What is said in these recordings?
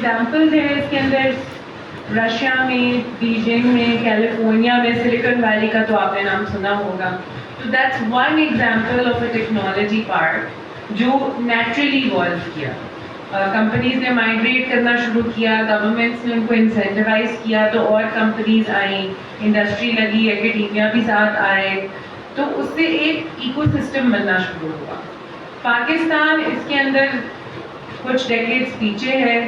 Examples ہیں اس کے اندر. Russia میں, بیجنگ میں, کیلیفورنیا میں, سلیکن ویلی کا تو آپ نے نام سنا ہوگا. تو that's one example of a technology park جو نیچرلی ایوالو کیا. کمپنیز نے مائگریٹ کرنا شروع کیا, گورنمنٹس نے ان کو انسینٹیوائز کیا, تو اور کمپنیز آئیں, انڈسٹری لگی, ایکیڈیمیا بھی ساتھ آئے, تو اس سے ایک ایکو سسٹم بننا شروع ہوا. پاکستان اس کے اندر کچھ ڈیکیڈز پیچھے ہے.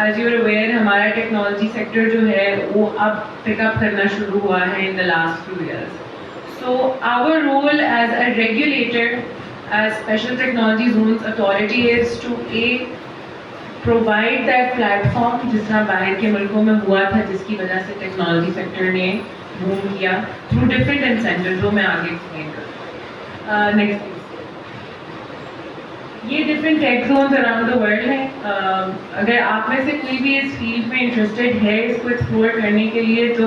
ایز یو آر اویئر, ہمارا ٹیکنالوجی سیکٹر جو ہے وہ اب پک اپ کرنا شروع ہوا ہے in the last few years. So our role as a regulator, as special technology zones authority is to provide that platform جس طرح باہر کے ملکوں میں ہوا تھا, جس کی وجہ سے ٹیکنالوجی سیکٹر نے بوم کیا تھرو ڈفرینٹ انسینٹیوز, جو میں آگے ایکسپلین کروں. نیکسٹ, یہ different take zones around the world ہیں. اگر آپ میں سے کوئی بھی اس فیلڈ میں انٹرسٹیڈ ہے اس کو ایکسپلور کرنے کے لیے, تو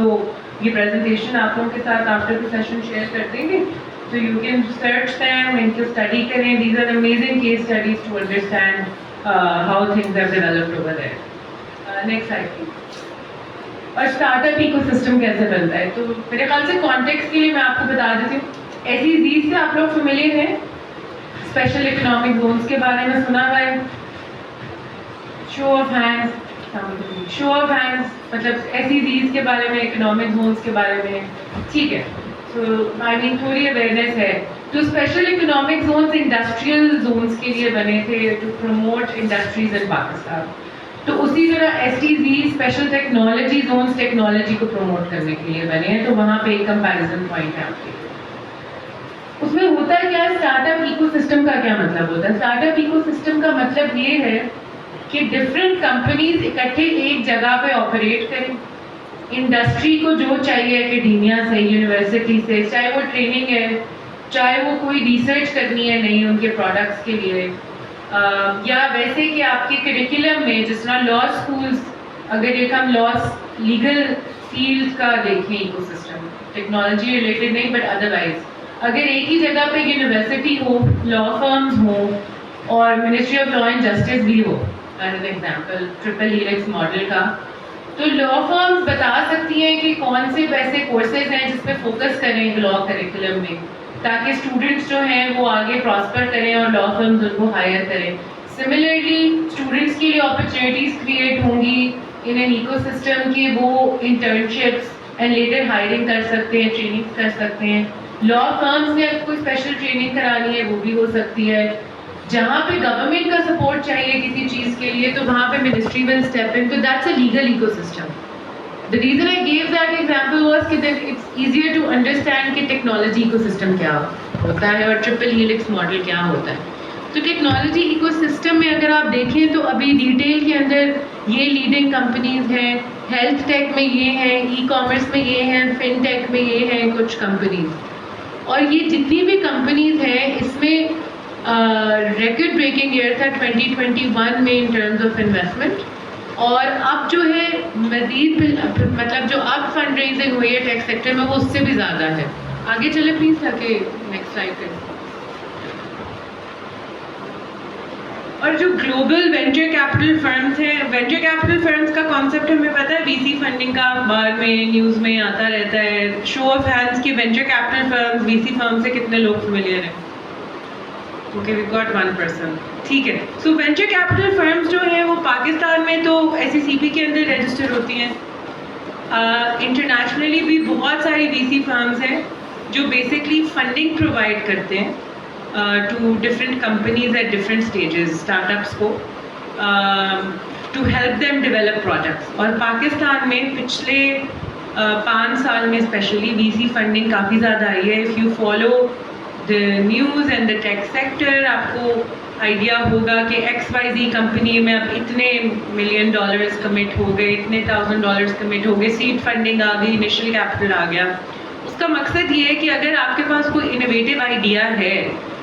یہ پریزنٹیشن آپ لوگوں کے ساتھ آفٹر دا سیشن شیئر کر دیں گے, تو یو کین سرچ دیم, ان کو اسٹڈی کریں. These are amazing case studies to understand how things have developed over there. Next slide please. اور اسٹارٹ اپ ایکو سسٹم کیسے بنتا ہے, تو میرے خیال سے کانٹیکسٹ کے لیے میں آپ کو بتا دیتی ہوں. ایسی چیز سے آپ لوگ فیملیئر ہیں, اسپیشل اکنامک زونس کے بارے میں سنا ہوا ہے. Show of hands, show of hands, مطلب ایسی چیز کے بارے میں, اکنامک زونس کے بارے میں, ٹھیک ہے. تو آئی مین تھوڑی اویئرنیس ہے. تو special economic zones industrial zones کے لیے بنے تھے ٹو پروموٹ انڈسٹریز ان پاکستان. تو اسی طرح S T Z special technology zones technology کو پروموٹ کرنے کے لیے بنے ہیں. تو وہاں پہ ایک کمپیریزن پوائنٹ ہے آپ کے. اس میں ہوتا ہے کیا, اسٹارٹ اپ ایکو سسٹم کا کیا مطلب ہوتا ہے؟ اسٹارٹ اپ ایکو سسٹم کا مطلب یہ ہے کہ ڈفرینٹ کمپنیز اکٹھے ایک جگہ پہ آپریٹ کریں. انڈسٹری کو جو چاہیے ایکیڈیمیا سے, یونیورسٹی سے, چاہے وہ ٹریننگ ہے, چاہے وہ کوئی ریسرچ کرنی ہے نہیں ان کے پروڈکٹس کے لیے, یا ویسے کہ آپ کے کریکولم میں جس طرح لا اسکولس, اگر ایک ہم لاس لیگل فیلڈ کا دیکھیں ایکو سسٹم, ٹیکنالوجی ریلیٹڈ نہیں بٹ ادروائز, اگر ایک ہی جگہ پہ یونیورسٹی ہو, لا فرمز ہوں, اور ministry of law and justice بھی ہو, as an example triple helix model کا, تو لا فرمز بتا سکتی ہیں کہ کون سے ویسے کورسز ہیں جس پہ فوکس کریں لا کریکولم میں, تاکہ اسٹوڈنٹس جو ہیں وہ آگے پراسپر کریں اور لا فرمز ان کو ہائر کریں. سملرلی اسٹوڈنٹس کے لیے اپرچونیٹیز کریٹ ہوں گی ان این ایکو سسٹم کہ وہ انٹرنشپس اینڈ لیٹر ہائرنگ کر سکتے ہیں, ٹریننگ کر سکتے ہیں. لا فرمز نے کوئی اسپیشل ٹریننگ کرانی ہے وہ بھی ہو سکتی ہے. جہاں پہ گورنمنٹ کا سپورٹ چاہیے کسی چیز کے لیے, تو وہاں پہ منسٹری ول اسٹیپ ان. تو that's a legal ecosystem. The reason I gave that example was کہ it's easier to understand کہ ٹیکنالوجی ایکو سسٹم کیا ہوتا ہے اور ٹرپل ہیلکس ماڈل کیا ہوتا ہے. تو ٹیکنالوجی ایکو سسٹم میں اگر آپ دیکھیں تو ابھی ریٹیل کے اندر یہ لیڈنگ کمپنیز ہیں, ہیلتھ ٹیک میں یہ ہیں, ای کامرس میں یہ ہیں, فن ٹیک میں یہ ہیں کچھ کمپنیز. اور یہ جتنی بھی کمپنیز ہیں اس میں ریکارڈ بریکنگ ایئر تھا 2021 میں ان ٹرمز آف انویسٹمنٹ. اور اب جو ہے مزید مطلب جو اب فنڈ ریزنگ ہوئی ہے ٹیک سیکٹر میں وہ اس سے بھی زیادہ ہے. آگے چلے پلیز تاکہ نیکسٹ سلائڈ کریں. اور جو گلوبل وینچر کیپٹل فرمز ہیں, وینچر کیپٹل فرمز کا کانسیپٹ ہمیں پتہ ہے, وی سی فنڈنگ کا اخبار میں نیوز میں آتا رہتا ہے. شو آف ہینڈز کی venture capital firms V C firm سے کتنے لوگ فیملیئر ہیں؟ Okay, we got 1%. ٹھیک ہے. سو وینچر کیپٹل فرمز جو ہیں وہ پاکستان میں تو ایس سی سی پی کے اندر رجسٹر ہوتی ہیں. انٹرنیشنلی بھی بہت ساری وی سی فرمز ہیں جو بیسکلی فنڈنگ پرووائڈ کرتے ہیں to different companies at different stages, start ups کو, to help them develop products. اور پاکستان میں پچھلے 5 سال میں اسپیشلی وی سی فنڈنگ کافی زیادہ آئی ہے. If you follow the news and the take sector, آپ کو آئیڈیا ہوگا کہ ایکس وائی زی کمپنی میں اب اتنے $1 ملین کمٹ ہو گئے, اتنے $1,000 کمٹ ہو گئے, سیڈ فنڈنگ آ گئی, انیشیل کیپٹل آ گیا. اس کا مقصد یہ ہے کہ اگر آپ کے پاس کوئی انوویٹیو آئیڈیا ہے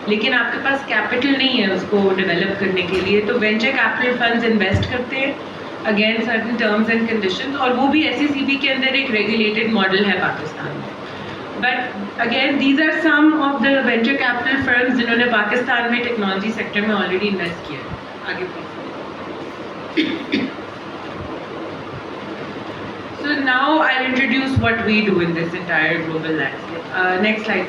لیکن آپ کے پاس کیپٹل نہیں ہے اس کو ڈیولپ کرنے کے لیے, تو وینچر کیپٹل فنڈز انویسٹ کرتے ہیں again certain terms and conditions. اور وہ بھی ایس سی سی پی کے اندر ایک ریگولیٹڈ ماڈل ہے پاکستان میں. But again these are some of the venture capital firms جنہوں نے پاکستان میں ٹیکنالوجی سیکٹر میں آلریڈی انویسٹ کیا ہے. آگے I'll introduce what we do in this entire global landscape. Next slide.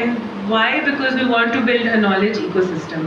and why? Because we want to build a knowledge ecosystem.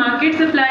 market supply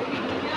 academia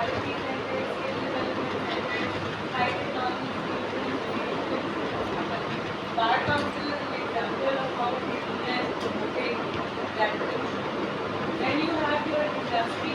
R&D center, skill development center, high technology institutions, bar council is an example of how then you have your industry,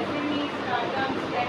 SME, startups, tech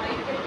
high tech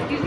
SDC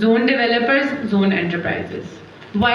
zone developers, zone enterprises. Why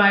why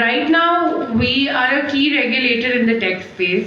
Right now we are a key regulator in the tech space.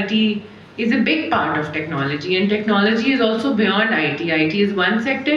IT is a big part of technology, and technology is also beyond IT. IT is one sector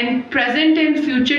And present and future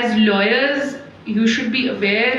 as lawyers you should be aware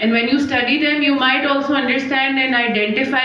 and when you study them you might also understand and identify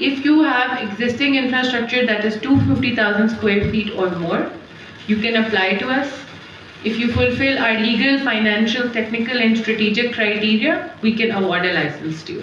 If you have existing infrastructure that is 250,000 square feet or more, you can apply to us. If you fulfill our legal, financial, technical and strategic criteria, we can award a license to you.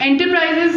Enterprises,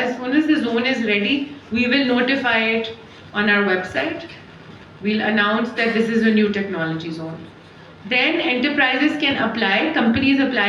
As soon as the zone is ready, we will notify it on our website. We'll announce that this is a new technology zone. Then enterprises can apply, companies apply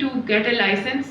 to get a license.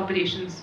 operations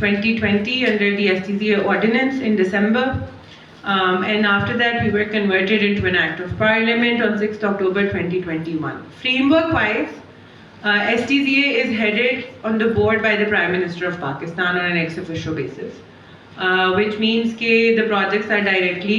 2020 under the STCA ordinance in December, and after that we were converted into an act of parliament on 6th October 2021. Framework wise, STCA is headed on the board by the Prime Minister of Pakistan on an ex officio basis, which means ke the projects are directly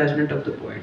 president of the board,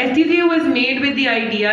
STCA was made with the idea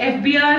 FBR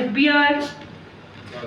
FBR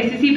SECP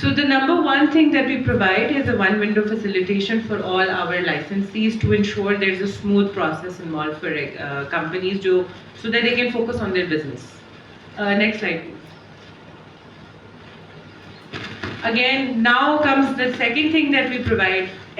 So the number one thing that we provide is a one window facilitation for all our licensees to ensure there is a smooth process involved for companies so that they can focus on their business. Next slide please. Again, now comes the second thing that we provide.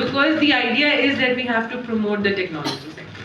because the idea is that we have to promote the technology sector.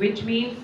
which means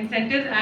incentives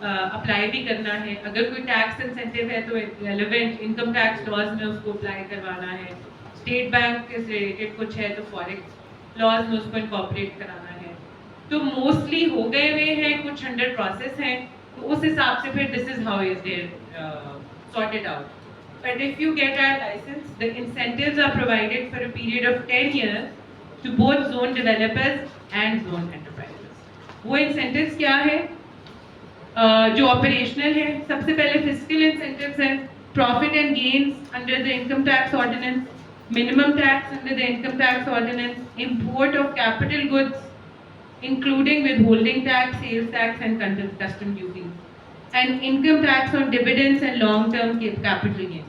apply بھی کرنا ہے. اگر کوئی tax incentive ہے تو relevant income tax laws میں اس کو apply کروانا ہے. اسٹیٹ بینک سے ریلیٹڈ کچھ ہے تو فوریکس لاز میں اس کو انکارپوریٹ کرانا ہے. تو موسٹلی ہو گئے ہوئے ہیں, کچھ انڈر پروسیس ہیں, تو اس حساب سے پھر دس از ہاؤ از دیئر sorted out. But if you get our license, the incentives are provided for a period of 10 years to both zone developers and zone enterprises. وہ incentives کیا ہے جو operational ہے؟ سب سے پہلے fiscal incentives ہیں, profit and gains under the income tax ordinance, minimum tax under the income tax ordinance, import of capital goods including withholding tax, sales tax and custom duties, and income tax on dividends and long-term capital gains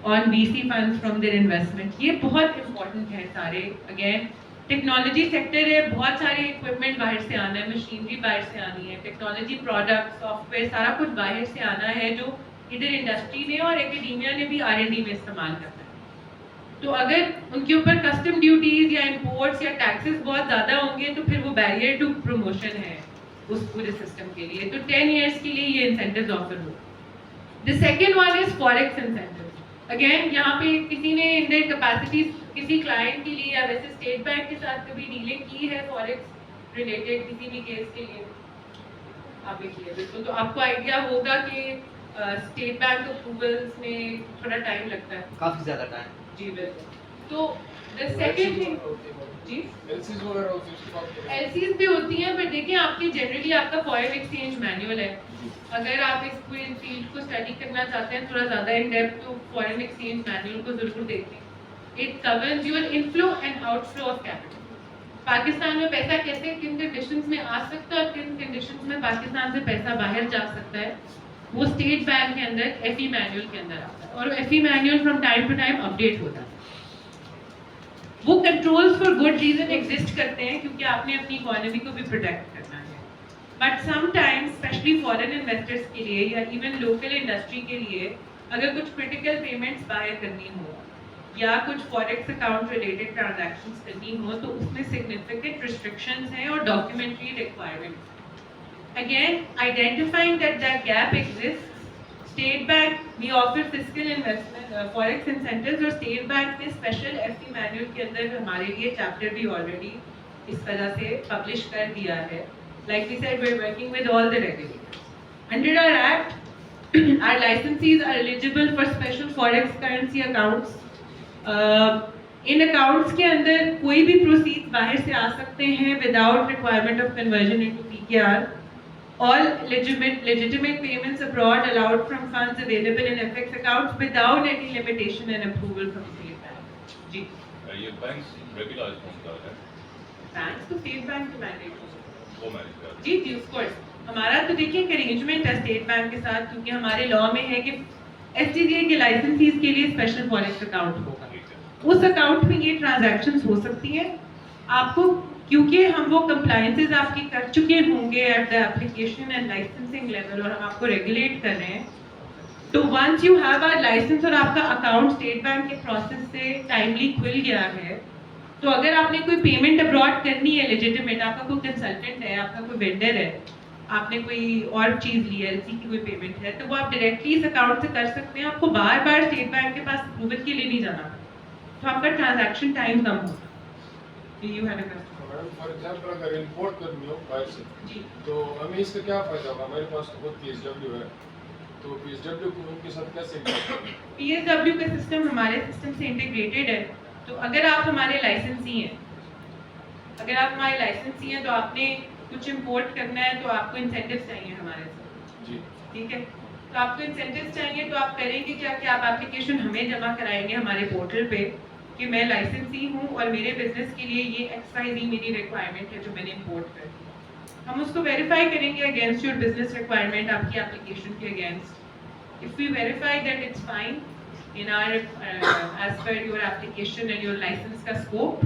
on VC funds from their investment. یہ بہت important ہے سارے. Again technology sector ہے, بہت سارے equipment باہر سے آنا ہے, مشینری باہر سے آنی ہے, ٹیکنالوجی پروڈکٹ سافٹ ویئر سارا کچھ باہر سے آنا ہے جو ادھر انڈسٹری نے اور ایکیڈیمیا نے بھی R&D میں استعمال کرنا ہے. تو اگر ان کے اوپر کسٹم ڈیوٹیز یا امپورٹس یا ٹیکسز بہت زیادہ ہوں گے تو پھر وہ بیریئر ٹو پروموشن ہے اس پورے سسٹم کے لیے. تو 10 ایئرس کے لیے یہ incentives offer who. The second one is forex incentive. Again یہاں پہ کسی نے ان دیئر کیپیسٹیز کسی کلائنٹ کے لیے یا ویسے اسٹیٹ بینک کے ساتھ کبھی ڈیلنگ کی ہے فوریکس ریلیٹڈ کسی بھی کیس کے لیے؟ آپ بھی کیے بالکل. تو آپ کو آئیڈیا ہوگا کہ اسٹیٹ بینک اپروولس میں تھوڑا ٹائم لگتا ہے, کافی زیادہ ٹائم. جی بالکل. تو the second thing G L Cs بھی ہوتی ہیں, پر دیکھیں آپ کی جنرلی آپ کا فارن ایکسچینج مینیول ہے. اگر آپ اس پوری فیلڈ کو اسٹڈی کرنا چاہتے ہیں تھوڑا زیادہ ان ڈیپتھ تو فارن ایکسچینج مینیول کو ضرور دیکھیں. It covers your inflow and outflow of capital. Pakistan میں پیسہ کیسے کن کنڈیشنز میں آ سکتا ہے اور کن کنڈیشنز میں پاکستان سے پیسہ باہر جا سکتا ہے, وہ اسٹیٹ بینک کے اندر ایف ای مینیول کے اندر آتا ہے, اور F E manual from time to time update ہوتا ہے. وہ controls for good reason exist کرتے ہیں کیونکہ آپ نے اپنی اکانومی کو بھی پروٹیکٹ کرنا ہے. But sometimes specially foreign investors کے لیے یا ایون لوکل انڈسٹری کے لیے اگر کچھ کرٹیکل پیمنٹس باہر کرنی ہو یا کچھ فوریکس اکاؤنٹ ریلیٹڈ ٹرانزیکشنز کرنی ہو تو اس میں سگنیفیکنٹ ریسٹرکشنز ہیں اور documentary requirements. Again identifying that gap exist, state bank we offer fiscal investment forex incentives, اور اسٹیٹ بینک نے اسپیشل ایف ای مینیول کے اندر ہمارے لیے چیپٹر بھی آلریڈی اس طرح سے پبلش کر دیا ہے. Like we said we are working with all the regulators. Under our act our licensees are eligible for special forex currency accounts. ان اکاؤنٹس کے اندر کوئی بھی پروسیڈ باہر سے آ سکتے ہیں without requirement of conversion into PKR. All legitimate payments abroad allowed from funds available in FX accounts without any limitation and approval from State Bank. جی یہ بینکس ریگولائز کون کرتا ہے؟ بینکس تو اسٹیٹ بینک کے مینڈیٹ وہ manage کرتا ہے. جی جی of course. ہمارا تو دیکھیے ایک ارینجمنٹ ہے اسٹیٹ بینک کے ساتھ, کیونکہ ہمارے لا میں ہے کہ STCA کے لائسنسیز کے لیے اسپیشل فوریکس اکاؤنٹ ہوگا. اس اکاؤنٹ میں یہ ٹرانزیکشنز ہو سکتی ہیں. آپ کو کیونکہ ہم وہ کمپلائنسز آپ کی کر چکے ہوں گے at the application and licensing level, اور ہم آپ کو ریگولیٹ کر رہے ہیں, تو once you have our licence اور آپ کا اکاؤنٹ اسٹیٹ بینک کے پروسیس سے ٹائملی کھل گیا ہے, تو اگر آپ نے کوئی پیمنٹ ابراڈ کرنی ہے لیجیٹیمیٹ, آپ کا کوئی کنسلٹنٹ ہے, آپ کا کوئی وینڈر ہے, آپ نے کوئی اور چیز لی ہے, LC کی کوئی پیمنٹ ہے, تو وہ آپ ڈائریکٹلی اس اکاؤنٹ سے کر سکتے ہیں. آپ کو بار بار اسٹیٹ بینک کے پاس اپروول کے لیے نہیں جانا, تو آپ کا ٹرانزیکشن ٹائم کم ہوگا. You have a for example اگر امپورٹ کرنی ہو باہر سے جی تو ہمیں اس کا کیا فائدہ ہوگا؟ ہمارے پاس تو خود PSW ہے, تو PSW کو ان کے ساتھ کیسے PSW کا سسٹم ہمارے سسٹم سے انٹیگریٹڈ ہے. تو اگر آپ ہمارے لائسنسی ہیں, اگر آپ ہمارے لائسنسی ہیں تو آپ نے کچھ امپورٹ کرنا ہے تو آپ کو انسینٹیوز چاہیے ہمارے سے. جی ٹھیک ہے, تو آپ کو انسینٹیوز چاہیے تو آپ کریں گے کیا کہ آپ اپلیکیشن ہمیں جمع کرائیں گے ہمارے پورٹل پہ کہ میں لائسنسی ہوں اور میرے بزنس کے لیے یہ XYZ میری ریکوائرمنٹ ہے جو میں نے امپورٹ کر. ہم اس کو ویریفائی کریں گے اگینسٹ یور بزنس ریکوائرمنٹ, آپ کی اپلیکیشن کے against. If we verify that it's fine in our as per your application and your license ka scope,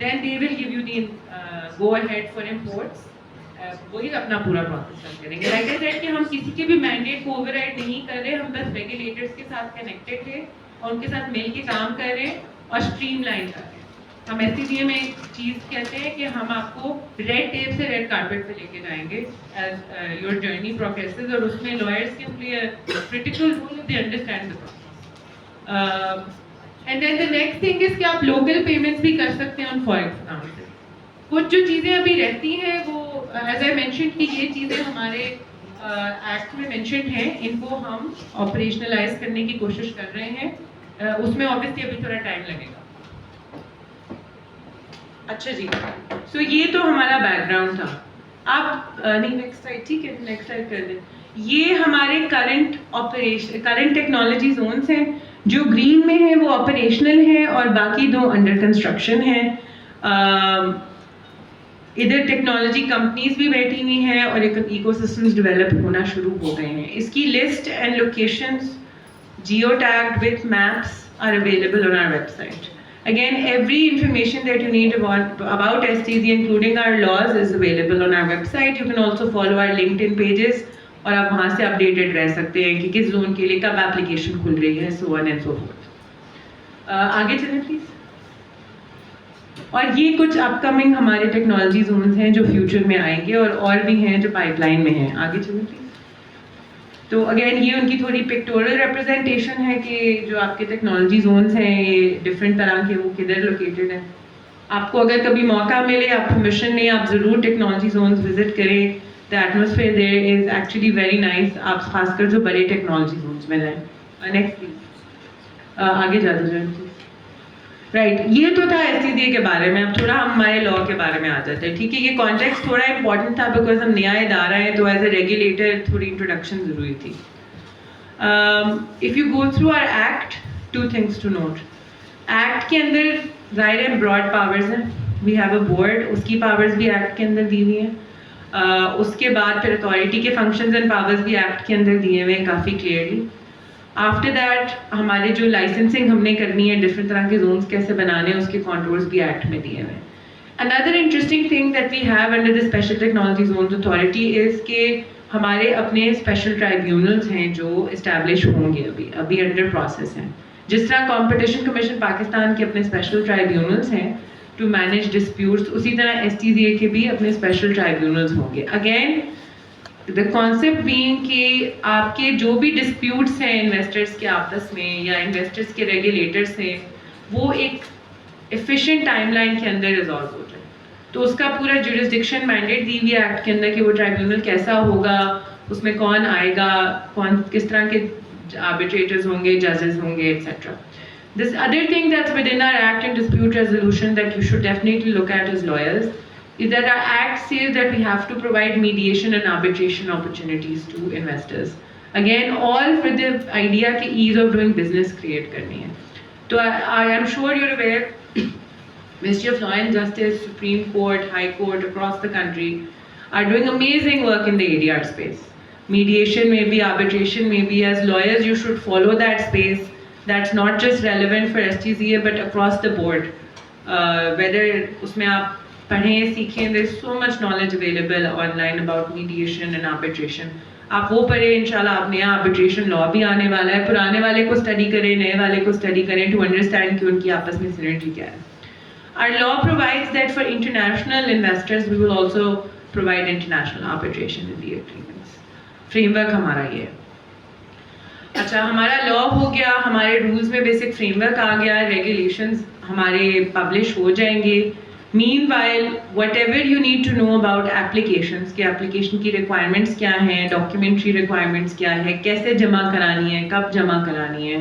Then they will give you the go ahead for imports. وہی اپنا پورا process کریں گے. Like I said کہ ہم کسی کے بھی مینڈیٹ کو اوور رائڈ نہیں کر رہے, ہم بس ریگولیٹرس کے ساتھ کنیکٹڈ ہیں اور ان کے ساتھ مل کے کام کر رہے ہیں اور اسٹریم لائن کر رہے ہیں. ہم SCGA میں ایک چیز کہتے ہیں کہ ہم آپ کو ریڈ ٹیپ سے ریڈ کارپیٹ پہ لے کے جائیں گے ایز یور جرنی پروگریسز, اور اس میں lawyers can play a critical role if they understand the process. And then the next thing is کہ آپ لوکل پیمنٹس بھی کر سکتے ہیں آن فوریکس اکاؤنٹ سے. کچھ جو چیزیں ابھی رہتی ہیں وہ ایز آئی مینشنڈ کہ یہ چیزیں ہمارے ایکٹ میں مینشنڈ ہیں, ان کو ہم آپریشنلائز کرنے کی کوشش کر رہے ہیں. اس میں آبویسلی ابھی تھوڑا ٹائم لگے گا. اچھا جی, سو یہ تو ہمارا بیک گراؤنڈ تھا. آپ نہیں نیکسٹ سلائڈ, ٹھیک ہے نیکسٹ سلائڈ کر دیں. یہ ہمارے کرنٹ ٹیکنالوجی زونس ہیں. جو گرین میں ہیں وہ آپریشنل ہیں اور باقی 2 انڈر کنسٹرکشن ہیں. ادھر ٹیکنالوجی کمپنیز بھی بیٹھی ہوئی ہیں اور ایک ایکو سسٹمز ڈیولپ ہونا شروع ہو گئے ہیں. اس کی list and locations geotagged with maps are available on our website. Again, every information that you need about STZ, including our laws, is available on our website. You can also follow our LinkedIn pages, اور آپ وہاں سے updated رہ سکتے ہیں کہ کس zone کے لیے کب اپلیکیشن کھل رہی ہے, so on and so forth. آگے چلیں پلیز. اور یہ کچھ اپ کمنگ ہمارے ٹیکنالوجی زونز ہیں جو فیوچر میں آئیں گے, اور بھی ہیں جو پائپ لائن میں ہیں. آگے چلیں پلیز. تو اگین یہ ان کی تھوڑی پکٹورل ریپرزنٹیشن ہے کہ جو آپ کے ٹیکنالوجی زونز ہیں یہ ڈفرینٹ طرح کے وہ کدھر لوکیٹڈ ہیں. آپ کو اگر کبھی موقع ملے, آپ پرمیشن لیں, آپ ضرور ٹیکنالوجی زونز وزٹ کریں. The atmosphere there is actually very nice. آپ خاص کر جو بڑے ٹیکنالوجی زونز میں رہیں. نیکسٹ پلیز, آگے جاتے جائیں پلیز. رائٹ, یہ تو تھا SCCA کے بارے میں. اب تھوڑا ہم ہمارے لا کے بارے میں آ جاتے ہیں, ٹھیک ہے. یہ کانٹیکسٹ تھوڑا امپورٹنٹ تھا بیکاز ہم نیا ادارہ ہے, تو ایز اے ریگولیٹر تھوڑی انٹروڈکشن ضروری تھی. If you go through our act, 2 things to note. Act کے اندر ظاہر ہے براڈ پاورز ہیں. وی ہیو اے بورڈ, اس کی پاورز بھی ایکٹ کے اندر دی ہوئی ہیں. اس کے بعد پھر اتھارٹی کے فنکشنز اینڈ پاورز بھی ایکٹ کے اندر دیے ہوئے ہیں کافی کلیئرلی. آفٹر دیٹ ہمارے جو لائسنسنگ ہم نے کرنی ہے, ڈفرینٹ طرح کے زونس کیسے بنانے ہیں, اس کے کانٹورز بھی ایکٹ میں دیے ہوئے ہیں. اندر interesting thing that we have under the special technology zones authority is کہ ہمارے اپنے اسپیشل ٹرائیبیونلز ہیں جو اسٹیبلش ہوں گے, ابھی انڈر پروسیس ہیں. جس طرح کمپٹیشن کمیشن پاکستان کے اپنے اسپیشل ٹرائیبیونلز ہیں ٹو مینیج ڈسپیوٹس, اسی طرح STCA کے بھی اپنے اسپیشل ٹرائیبیونلز ہوں گے. اگین دا کانسیپٹ بینگ کہ آپ کے جو بھی ڈسپیوٹس ہیں انویسٹرس کے آپس میں یا انویسٹرس کے ریگولیٹر سے, وہ ایک ایفیشینٹ ٹائم لائن کے اندر ریزالو ہو جائے. تو اس کا پورا جورسڈکشن مینڈیٹ دی ہوئی ایکٹ کے اندر کہ وہ ٹرائیبیونل کیسا ہوگا, اس میں کون آئے گا, کون کس طرح کے آربیٹریٹرز ہوں گے, ججز ہوں گے, et cetera. This other thing that's within our act and dispute resolution that you should definitely look at as lawyers is that our act says that we have to provide mediation and arbitration opportunities to investors. Again, all for the idea ki ease of doing business create karni hai. So I am sure you're aware, Ministry of Law and Justice, Supreme Court, High Court across the country are doing amazing work in the ADR space. Mediation may be, arbitration may be. As lawyers, you should follow that space. That's not just relevant for STCA but across the board. Whether usme aap پڑھیں سیکھیں, there is so much knowledge available online about mediation and arbitration. آپ وہ پڑھیں, انشاءاللہ آپ نیا arbitration law بھی آنے والا ہے, پرانے والے کو اسٹڈی کریں, نئے والے کو اسٹڈی کریں to understand کہ ان کی آپس میں synergy کیا ہے. Our law provides that for international investors we will also provide international arbitration in the agreements. Frame work ہمارا یہ ہے. اچھا, ہمارا لا ہو گیا, ہمارے رولز میں بیسک فریم ورک آ گیا, ریگولیشنز ہمارے پبلش ہو جائیں گے. Meanwhile, whatever you need to know about applications, کہ application کی requirements کیا ہیں, documentary requirements کیا ہے, کیسے جمع کرانی ہے, کب جمع کرانی ہے,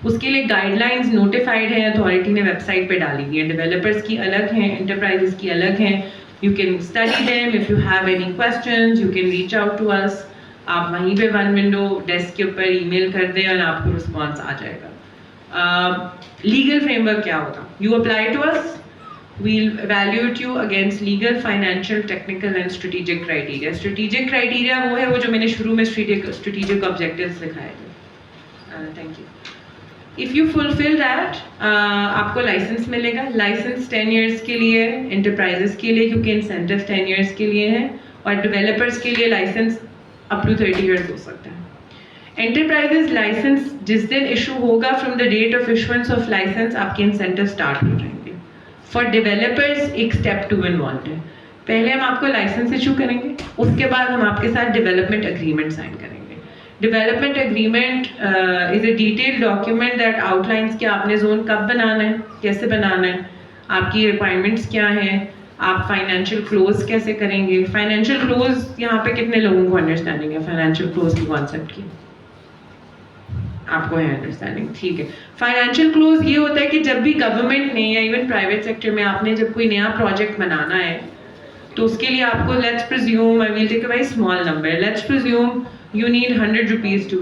اس کے لیے گائیڈ لائنز نوٹیفائڈ ہیں, اتھارٹی نے ویب سائٹ پہ ڈالی ہوئی ہیں. ڈیولپرس کی الگ ہیں, انٹرپرائزز کی الگ ہیں. You can study them. If you have any questions, you can reach out to us. آپ وہیں پہ ون ونڈو ڈیسک کے اوپر ای میل کر دیں اور آپ کو رسپانس آ جائے گا. لیگل فریم ورک کیا ہوتا, you apply to us, we'll evaluate you against legal, financial, technical and strategic criteria. Strategic criteria وہ ہے وہ جو میں نے شروع میں strategic objectives لکھائے تھے. Thank you. If you fulfill that, آپ کو لائسنس ملے گا. لائسنس 10 years کے لیے, انٹرپرائزز کے لیے کیونکہ انسینٹیو 10 years کے لیے ہیں, اور ڈیولپرس کے لیے لائسنس اپ ٹو 30 years ہو سکتا ہے. انٹرپرائزز لائسنس جس دن ایشو ہوگا, from the date of issuance of licence آپ کے انسینٹیو اسٹارٹ ہو جائیں گے. فار ڈیولپرز ایک اسٹیپ 2 انوالوڈ ہے. پہلے ہم آپ کو لائسنس ایشو کریں گے, اس کے بعد ہم آپ کے ساتھ ڈیولپمنٹ اگریمنٹ سائن کریں گے. Development agreement is a detail document that out lines کہ آپ نے زون کب بنانا ہے, کیسے بنانا ہے, آپ کی ریکوائرمنٹس کیا ہیں, آپ فائنینشیل کلوز کیسے کریں گے. فائنینشیل کلوز یہاں پہ کتنے لوگوں کو انڈرسٹینڈنگ ہے فائنینشیل کلوز کی کانسیپٹ کی؟ آپ کو ہے انڈرسٹینڈنگ, ٹھیک ہے. فائنینشیل کلوز یہ ہوتا ہے کہ جب بھی گورنمنٹ نے یا ایون پرائیویٹ سیکٹر میں آپ نے جب کوئی نیا پروجیکٹ بنانا ہے تو اس کے لیے آپ کو let's presume, I will take a very small number, let's presume you need 100 rupees to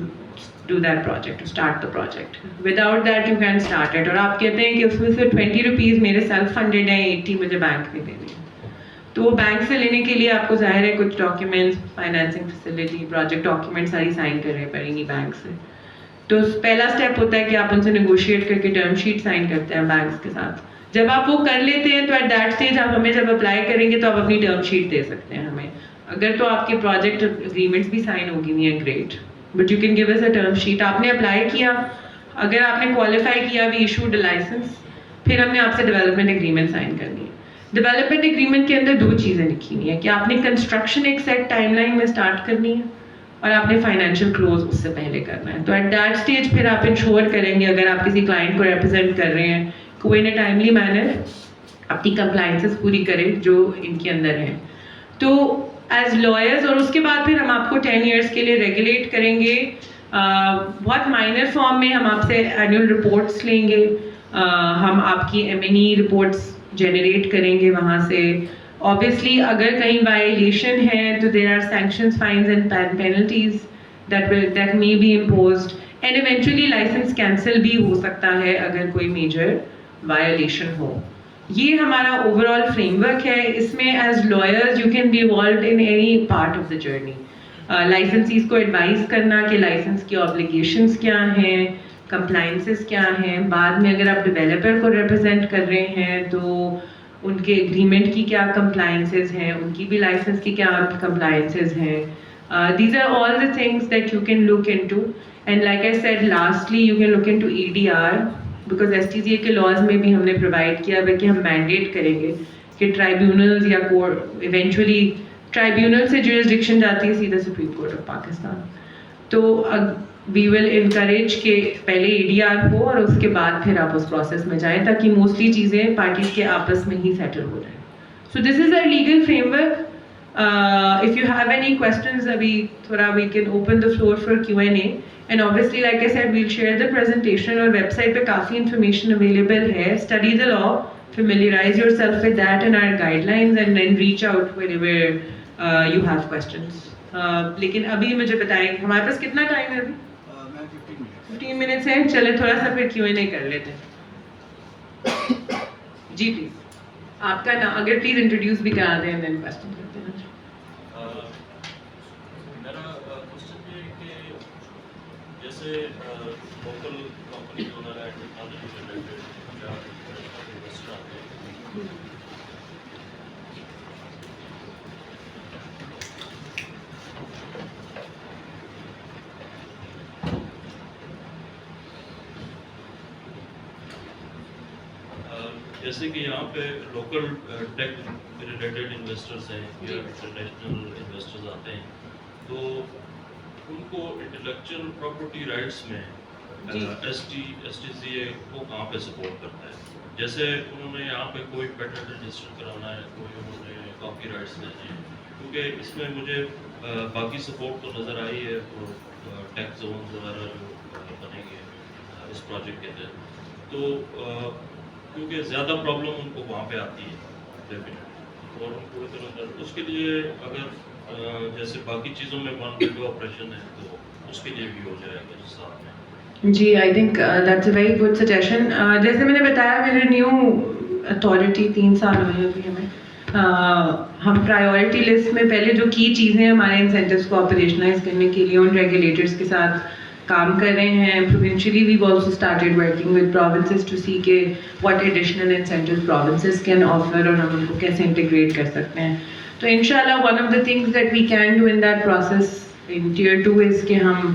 do that project, to start the project. Without that you can't start it. اور آپ کہتے ہیں کہ اس میں سے 20 rupees میرے سیلف فنڈیڈ ہیں, 80 مجھے بینک میں دینی ہے. تو وہ بینک سے لینے کے لیے آپ کو ظاہر ہے کچھ documents, financing facility, project document ساری سائن کرنے پڑیں گی بینک سے. تو پہلا اسٹیپ ہوتا ہے کہ آپ ان سے نیگوشیٹ کر کے ٹرم شیٹ سائن کرتے ہیں بینکس کے ساتھ. جب آپ وہ کر لیتے ہیں تو ایٹ دیٹ اسٹیج آپ ہمیں جب اپلائی کریں گے تو آپ اپنی ٹرم شیٹ دے سکتے ہیں ہمیں. اگر تو آپ کے پروجیکٹ اگریمنٹس بھی سائن ہوگی نہیں ہے, great, but you can give us a term sheet. آپ نے اپلائی کیا, اگر آپ نے کوالیفائی کیا, وی ایشوڈ اے لائسنس, پھر ہم نے آپ سے ڈیولپمنٹ اگریمنٹ سائن کرنی ہے. ڈیولپمنٹ اگریمنٹ کے اندر 2 چیزیں لکھی ہوئی ہیں کہ آپ نے کنسٹرکشن ایک سیٹ ٹائم لائن میں اسٹارٹ کرنی ہے اور آپ نے فائنینشیل کلوز اس سے پہلے کرنا ہے. تو ایٹ دیٹ اسٹیج پھر آپ انشور کریں گے اگر آپ کسی کلائنٹ کو ریپرزینٹ کر رہے ہیں کہ وہ ان اے ٹائملی مینر اپنی کمپلائنسز پوری کرے جو ان کے اندر ہیں. تو ایز لائرز, اور اس کے بعد پھر ہم آپ کو 10 years کے لیے ریگولیٹ کریں گے. بہت مائنر فارم میں ہم آپ سے اینول رپورٹس لیں گے, ہم آپ کی M&E رپورٹس جنریٹ کریں گے وہاں سے. Obviously اگر کہیں وائلیشن ہے تو there are sanctions, fines and penalties that may be imposed, and eventually license cancel بھی ہو سکتا ہے اگر کوئی میجر وائلیشن ہو. یہ ہمارا اوور آل فریم ورک ہے. اس میں as lawyers you can be involved in any part of the journey. Licensees کو ایڈوائز کرنا کہ لائسنس کی آبلیگیشنس کیا ہیں, کمپلائنسز کیا ہیں. بعد میں اگر آپ ڈیولپر کو ریپرزینٹ کر رہے ہیں تو ان کے اگریمنٹ کی کیا کمپلائنسز ہیں, ان کی بھی لائسنس کی کیا کمپلائنسز ہیں. These are all the things that you can look into. And like I said, lastly you can look into EDR, because STCA کے لاز میں بھی ہم نے پرووائڈ کیا ہے کہ ہم مینڈیٹ کریں گے کہ ٹرائیبیونلز یا کورٹ, ایونچولی ٹرائیبیونل سے جورسڈکشن جاتی ہے سیدھا سپریم کورٹ آف پاکستان. تو وی ول انکریج کہ پہلے EDR ہو اور اس کے بعد پھر آپ اس پروسیس میں جائیں تاکہ موسٹلی چیزیں پارٹیز کے آپس میں ہی سیٹل ہو جائیں. So this is our legal framework. If you have any questions, we can open the floor for Q&A. And obviously, like I said, we'll share the presentation. اور web site پہ کافی information available ہے. Study the law, familiarize yourself with that and our guidelines, and then reach out whenever you have questions. لیکن ابھی مجھے بتائیں ہمارے پاس کتنا time ہے ابھی؟ 15 منٹس ہیں. چلے تھوڑا سا پھر Q&A کر لیتے ہیں. جی پلیز آپ کا نام اگر پلیز انٹروڈیوس بھی کرا دیں, دین کوشچن کرتے ہیں. میرا کوشچن یہ ہے کہ جیسے لوکل کمپنی اونر ہے, ٹیکنالوجی ریلیٹڈ یا انویسٹر آتے ہیں, جیسے کہ یہاں پہ لوکل ٹیک ریلیٹڈ انویسٹرز ہیں یا انٹرنیشنل انویسٹرز آتے ہیں, تو ان کو انٹلیکچوئل پراپرٹی رائٹس میں STCA کو کہاں پہ سپورٹ کرتا ہے؟ جیسے انہوں نے یہاں پہ کوئی پیٹنٹ رجسٹر کرانا ہے, کوئی انہوں نے کاپی رائٹس لینے ہیں, کیونکہ اس میں مجھے باقی سپورٹ تو نظر آئی ہے, اور ٹیکس زونز وغیرہ جو بنے گے اس پروجیکٹ کے تحت, تو کیونکہ زیادہ پرابلم ان کو وہاں پہ آتی ہے ڈیفینیٹلی, اور ان کو اس کے لیے اگر جیسے باقی چیزوں میں ون ونڈو آپریشن ہے تو اس کے لیے بھی ہو جائے گا ساتھ میں. جی I think that's a very good suggestion. جیسے میں نے بتایا میرے نیو اتھارٹی 3 سال ہوئے ابھی ہمیں, ہم پرائیورٹی لسٹ میں پہلے جو کی چیزیں ہمارے انسینٹیوز کو آپریشنائز کرنے کے لیے ان ریگولیٹرس کے ساتھ کام کر رہے ہیں. Provincially we've also started working with provinces to see کہ what additional incentives provinces can offer اور ہم ان کو کیسے انٹیگریٹ کر سکتے ہیں. تو انشاءاللہ one of the things that we can do in that process in tier 2 is کہ ہم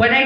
What I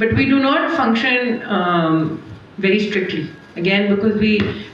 But we do not function very strictly. Again, because we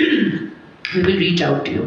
we will reach out to you.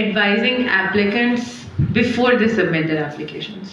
advising applicants before they submit their applications,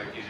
IT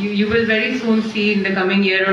you will very soon see in the coming year or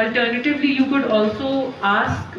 Alternatively, you could also ask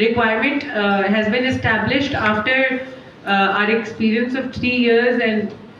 requirement has been established after our experience of 3 years and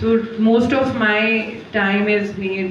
So most of my time is being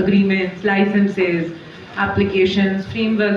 agreements, licenses, applications, framework,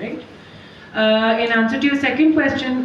right? In answer to your second question,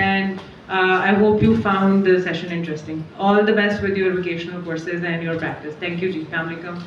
and I hope you found the session interesting. All the best with your vocational courses and your practice. Thank you ji. Assalamu alaikum.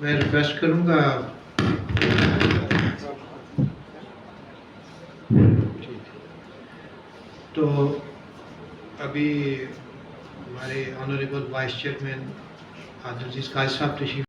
میں request کروں گا تو ابھی ہمارے honourable vice chairman عبد العزیز قائد صاحب تشریف